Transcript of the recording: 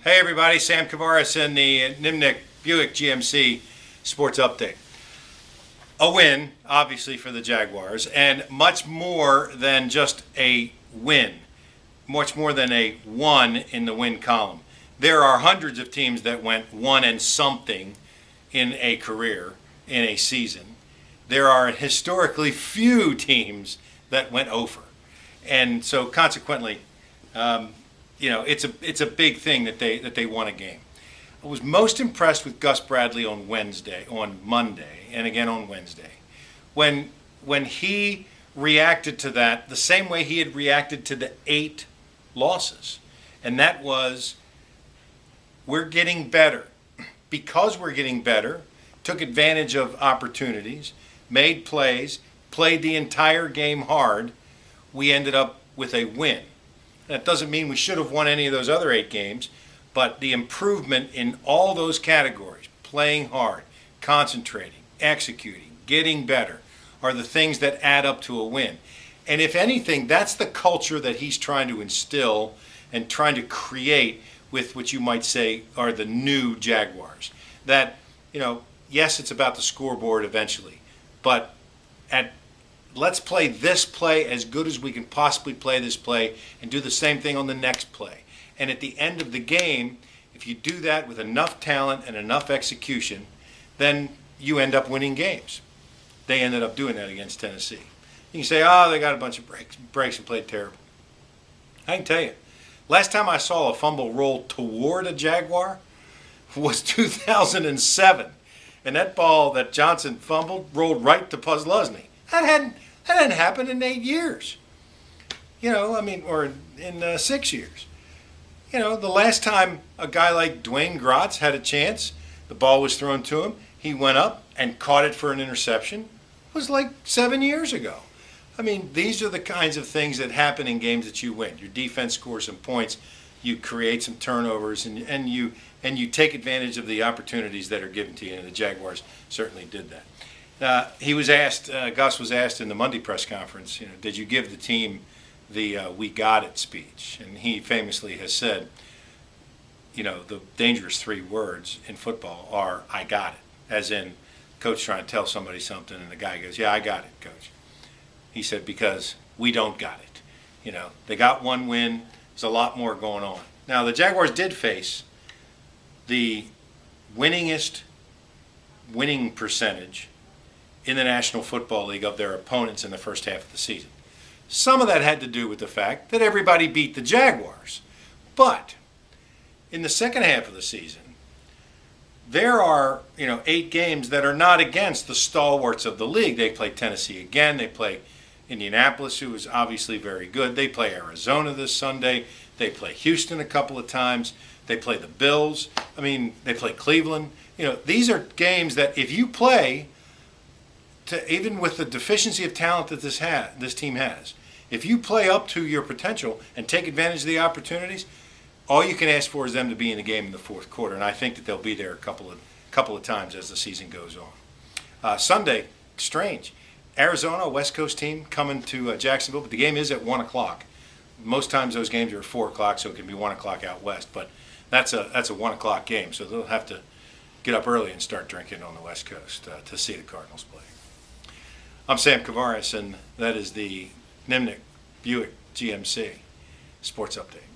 Hey everybody, Sam Kavaris in the Nimnicht Buick GMC Sports Update. A win, obviously, for the Jaguars, and much more than just a win, much more than a one in the win column. There are hundreds of teams that went one and something in a career, in a season. There are historically few teams that went over. And so consequently, it's a big thing that they won a game. I was most impressed with Gus Bradley on Monday, and again on Wednesday, when he reacted to that the same way he had reacted to the 8 losses, and that was, we're getting better. Because we're getting better, took advantage of opportunities, made plays, played the entire game hard, we ended up with a win. That doesn't mean we should have won any of those other 8 games, but the improvement in all those categories, playing hard, concentrating, executing, getting better, are the things that add up to a win. And if anything, that's the culture that he's trying to instill and trying to create with what you might say are the new Jaguars. That, yes, it's about the scoreboard eventually, but let's play this play as good as we can possibly play this play and do the same thing on the next play. And at the end of the game, if you do that with enough talent and enough execution, then you end up winning games. They ended up doing that against Tennessee. You can say, they got a bunch of breaks and played terrible. I can tell you, last time I saw a fumble roll toward a Jaguar was 2007. And that ball that Johnson fumbled rolled right to Puzzlesny. That hadn't happened in 8 years. Or in 6 years. The last time a guy like Dwayne Gratz had a chance, the ball was thrown to him, he went up and caught it for an interception, was like 7 years ago. These are the kinds of things that happen in games that you win. Your defense scores some points, you create some turnovers, and you take advantage of the opportunities that are given to you, and the Jaguars certainly did that. Gus was asked in the Monday press conference, did you give the team the "we got it" speech? And he famously has said, the dangerous 3 words in football are "I got it," as in coach trying to tell somebody something and the guy goes, "Yeah, I got it, coach." He said, because we don't got it. They got one win. There's a lot more going on. Now, the Jaguars did face the winning percentage in the National Football League of their opponents in the first half of the season. Some of that had to do with the fact that everybody beat the Jaguars. But in the second half of the season, there are 8 games that are not against the stalwarts of the league. They play Tennessee again. They play Indianapolis, who is obviously very good. They play Arizona this Sunday. They play Houston a couple of times. They play the Bills. They play Cleveland. These are games that if you play, even with the deficiency of talent that this team has, if you play up to your potential and take advantage of the opportunities, all you can ask for is them to be in the game in the fourth quarter, and I think that they'll be there a couple of times as the season goes on. Sunday, strange. Arizona, a West Coast team, coming to Jacksonville, but the game is at 1 o'clock. Most times those games are at 4 o'clock, so it can be 1 o'clock out west, but that's a 1 o'clock game, so they'll have to get up early and start drinking on the West Coast to see the Cardinals play. I'm Sam Kavaris, and that is the Nimnicht Buick GMC Sports Update.